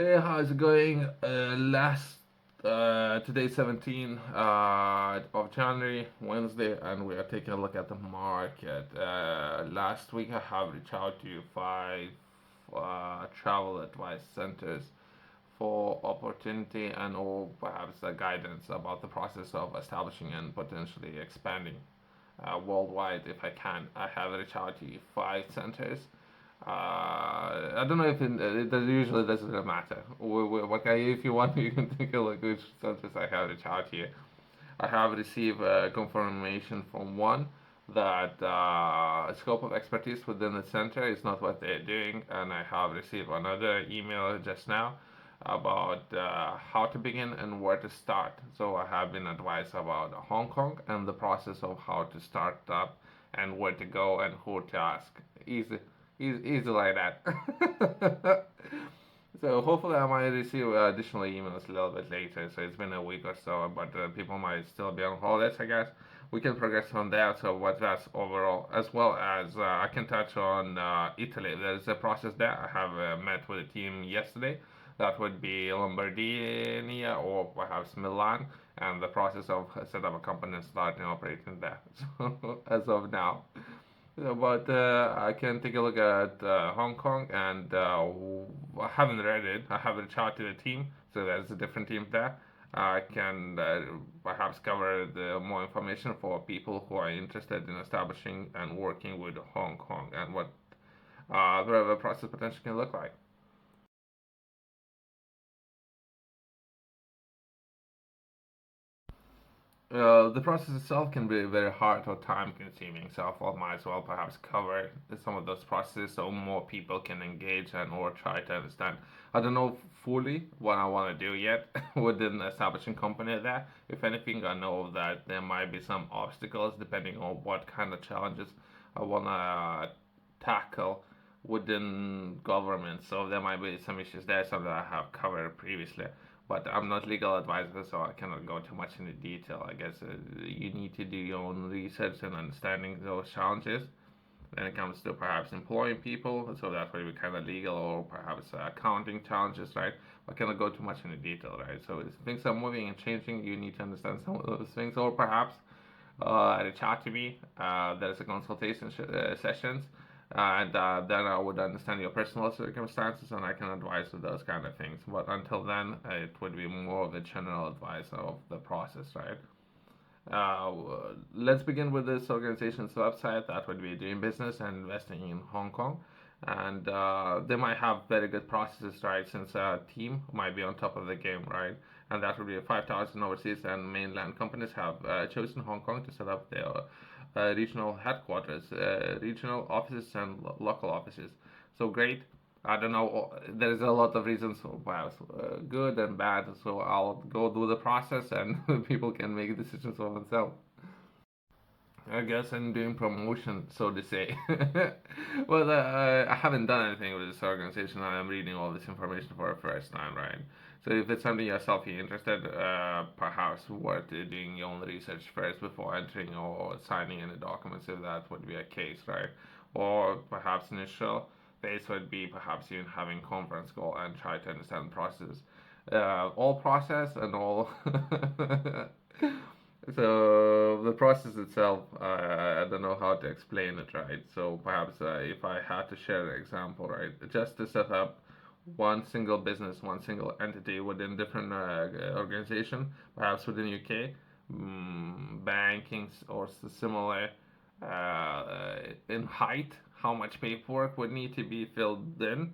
Hey, how's it going? Today's 17 of January, Wednesday, and we are taking a look at the market. Last week, I have reached out to five travel advice centers for opportunity and or perhaps guidance about the process of establishing and potentially expanding worldwide if I can. I have reached out to five centers. I don't know if it does, usually doesn't really matter. Okay, if you want, you can take a look which centers I have reached out here. I have received confirmation from one that scope of expertise within the center is not what they're doing, and I have received another email just now about how to begin and where to start. So I have been advised about Hong Kong and the process of how to start up and where to go and who to ask. Easy like that. So hopefully I might receive additional emails a little bit later. So it's been a week or so, but people might still be on holidays, I guess. We can progress from there. So what that's overall, as well as I can touch on Italy. There's a process there. I have met with a team yesterday. That would be Lombardia or perhaps Milan, and the process of set up a company and starting operating there. So as of now. But I can take a look at Hong Kong, and I haven't read it. I haven't chatted to the team, so there's a different team there. I can perhaps cover the more information for people who are interested in establishing and working with Hong Kong and what the process potentially can look like. The process itself can be very hard or time consuming, so I might as well perhaps cover some of those processes so more people can engage and or try to understand. I don't know fully what I want to do yet within establishing company there. If anything, I know that there might be some obstacles depending on what kind of challenges I want to tackle within government. So there might be some issues there, some that I have covered previously, but I'm not legal advisor, so I cannot go too much into detail. I guess you need to do your own research and understanding those challenges. When it comes to perhaps employing people, so that way we kind of legal or perhaps accounting challenges, right? I cannot go too much into detail, right? So if things are moving and changing, you need to understand some of those things, or perhaps reach out to me. There's a consultation sessions, and then I would understand your personal circumstances, and I can advise with those kind of things. But until then, it would be more of a general advice of the process, right? Uh, let's begin with this organization's website. That would be doing business and investing in Hong Kong. And they might have very good processes, right? Since a team might be on top of the game, right? And that would be 5,000 overseas and mainland companies have chosen Hong Kong to set up their regional headquarters, regional offices, and local offices. So great. I don't know. There's a lot of reasons why it's good and bad. So I'll go do the process, and people can make decisions for themselves. I guess I'm doing promotion, so to say. Well, I haven't done anything with this organization, and I'm reading all this information for the first time, right? So if it's something yourself you're interested, perhaps worth doing your own research first before entering or signing any documents, if that would be a case, right? Or perhaps initial phase would be perhaps even having conference call and try to understand the process. All process and all So the process itself, I don't know how to explain it, right? So perhaps if I had to share an example, right, just to set up one single business, one single entity within different organization, perhaps within UK, banking or similar, in height, how much paperwork would need to be filled in,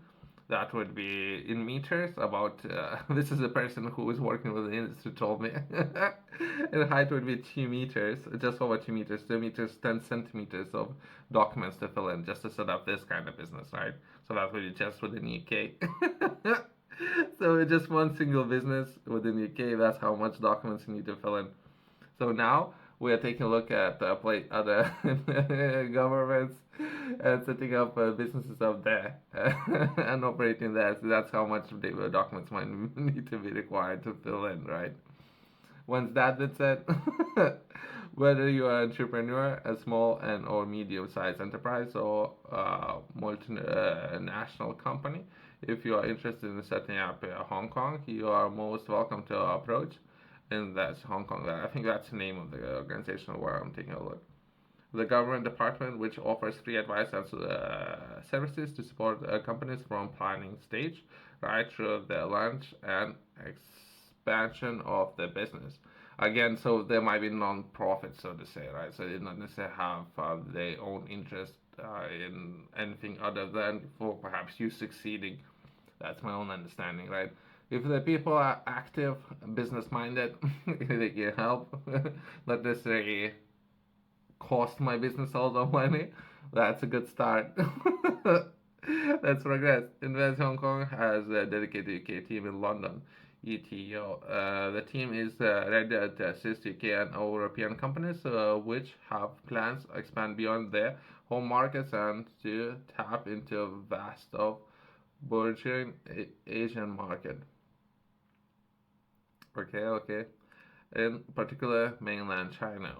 that would be in meters. About this is a person who is working with the industry told me. And height would be 2 meters, just over 2 meters, 2 meters, 10 centimeters of documents to fill in just to set up this kind of business, right? So that would be just within UK. So just one single business within UK, that's how much documents you need to fill in. So now we are taking a look at other governments and setting up businesses up there and operating there. So that's how much documents might need to be required to fill in, right? Once that been said, whether you are an entrepreneur, a small and or medium-sized enterprise, or multinational company, If you are interested in setting up Hong Kong, you are most welcome to approach. And that's Hong Kong. I think that's the name of the organization where I'm taking a look. The government department, which offers free advice and services to support companies from planning stage right through the launch and expansion of the business. Again, so there might be non-profit, so to say, right? So they not necessarily have their own interest in anything other than for perhaps you succeeding. That's my own understanding, right? If the people are active, business minded, they can help. Not necessarily cost my business a lot of money. That's a good start. Let's progress. Invest Hong Kong has a dedicated UK team in London. ETO. The team is ready to assist UK and European companies which have plans to expand beyond their home markets and to tap into a vast of burgeoning Asian market. Okay. In particular, mainland China,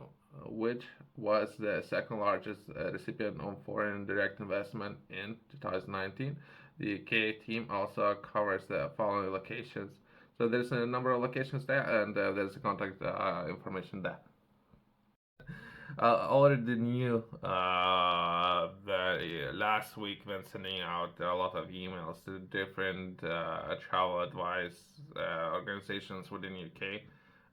which was the second largest recipient of foreign direct investment in 2019. The UK team also covers the following locations. So there's a number of locations there, and there's a contact information there. Already knew that last week when sending out a lot of emails to different travel advice organizations within UK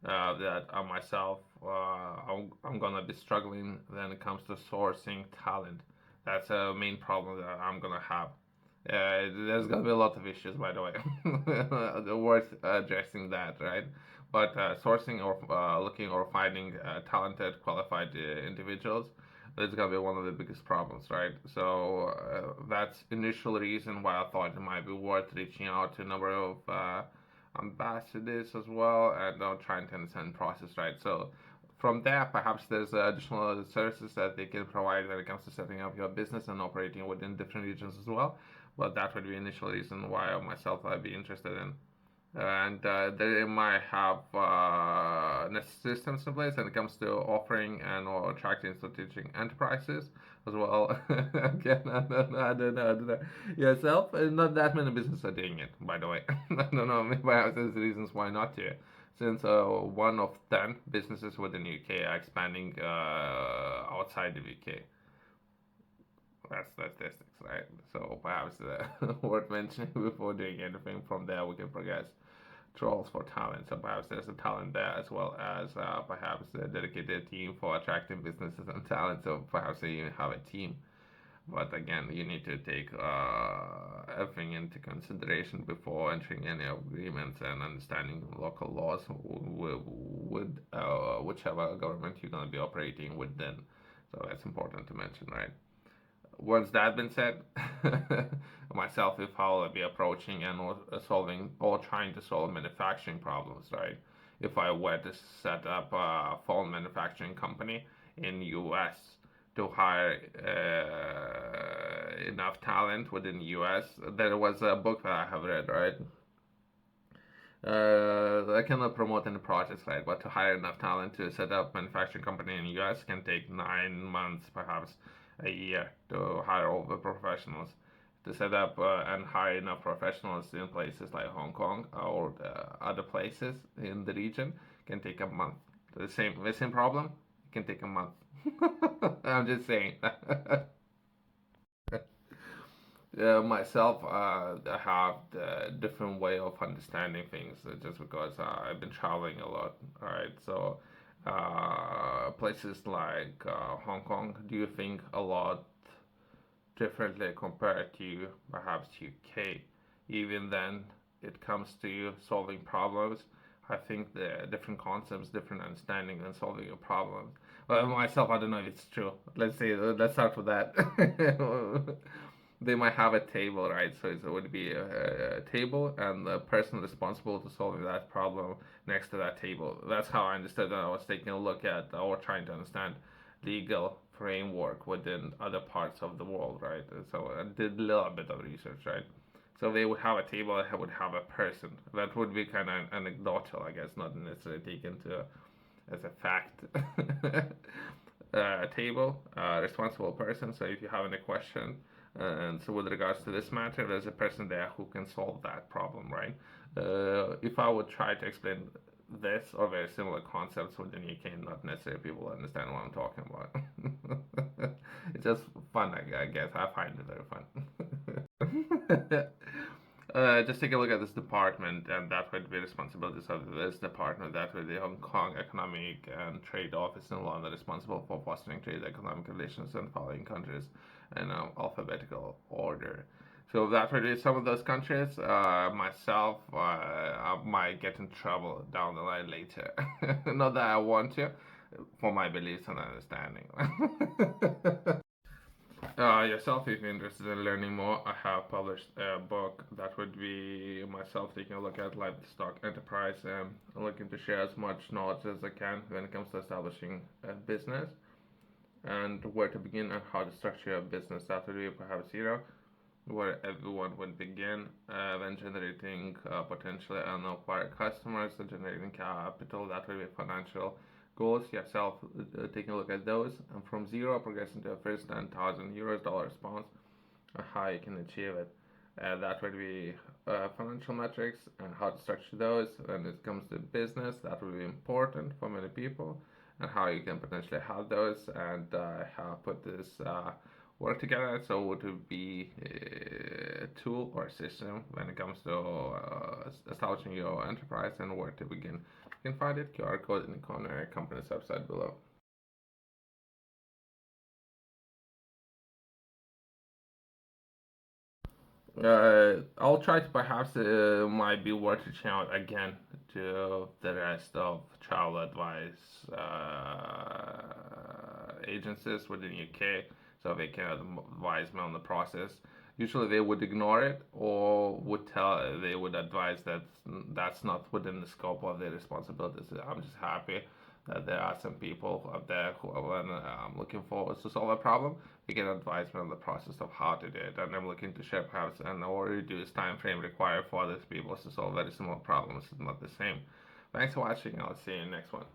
that I myself I'm gonna be struggling when it comes to sourcing talent. That's a main problem that I'm gonna have. There's gonna be a lot of issues, by the way. Worth addressing that, right? But sourcing or looking or finding talented, qualified individuals is gonna be one of the biggest problems, right? So that's initial reason why I thought it might be worth reaching out to a number of ambassadors as well, and trying to understand the process, right? So from there, perhaps there's additional services that they can provide when it comes to setting up your business and operating within different regions as well. But that would be initial reason why myself I'd be interested in. And they might have systems in place when it comes to offering and or attracting strategic enterprises as well. Again, I don't know. Yourself, not that many businesses are doing it, by the way. I don't know, maybe there's reasons why not to. Since one of 10 businesses within the UK are expanding outside the UK. That's statistics, right? So perhaps worth mentioning before doing anything. From there, we can progress trolls for talent. So perhaps there's a talent there as well as perhaps a dedicated team for attracting businesses and talent. So perhaps you even have a team. But again, you need to take everything into consideration before entering any agreements and understanding local laws with whichever government you're going to be operating within. So that's important to mention, right? Once that been said, myself, if I'll be approaching and solving or trying to solve manufacturing problems, right? If I were to set up a phone manufacturing company in US to hire enough talent within the US, there was a book that I have read, right? I cannot promote any projects, right? But to hire enough talent to set up manufacturing company in the US can take 9 months, perhaps a year, to hire all the professionals. To set up and hire enough professionals in places like Hong Kong or other places in the region can take a month. The same problem can take a month. I'm just saying. Myself, I have a different way of understanding things just because I've been traveling a lot. All right, so places like Hong Kong, do you think a lot differently compared to perhaps UK? Even then, it comes to solving problems. I think the different concepts, different understanding and solving a problem. Well, myself, I don't know if it's true. Let's start with that. They might have a table, right? So it would be a table and the person responsible to solving that problem next to that table. That's how I understood that. I was taking a look at or trying to understand legal framework within other parts of the world, right? So I did a little bit of research, right? So they would have a table that would have a person. That would be kind of anecdotal, I guess, not necessarily taken to as a fact. Table, responsible person. So if you have any question And so, with regards to this matter, there's a person there who can solve that problem, right? If I would try to explain this or very similar concepts within UK, not necessarily people understand what I'm talking about. It's just fun, I guess. I find it very fun. Just take a look at this department, and that would be responsibilities of this department. That would be the Hong Kong Economic and Trade Office in London, responsible for fostering trade economic relations in following countries in alphabetical order. So that would be some of those countries. Myself, I might get in trouble down the line later. Not that I want to, for my beliefs and understanding. Yourself, if you're interested in learning more, I have published a book that would be myself taking a look at livestock enterprise and looking to share as much knowledge as I can when it comes to establishing a business and where to begin and how to structure a business. That would be perhaps where everyone would begin, then generating potentially unacquired customers, and generating capital. That would be financial goals. Yourself taking a look at those, and from zero progressing to a first 10,000 euros dollar response, how you can achieve it. That would be financial metrics and how to structure those. When it comes to business, that would be important for many people, and how you can potentially have those and how put this work together. So it would be a tool or a system when it comes to establishing your enterprise and where to begin. You can find it QR code in the corner company's website below. I'll try to perhaps might be worth reaching out again to the rest of travel advice agencies within UK so they can advise me on the process. Usually they would ignore it or they would advise that that's not within the scope of their responsibilities. I'm just happy that there are some people out there who are when I'm looking forward to solve a problem, they can advise me on the process of how to do it. And I'm looking to share perhaps an or reduced time frame required for other people to solve very similar problems, not the same. Thanks for watching. I'll see you in the next one.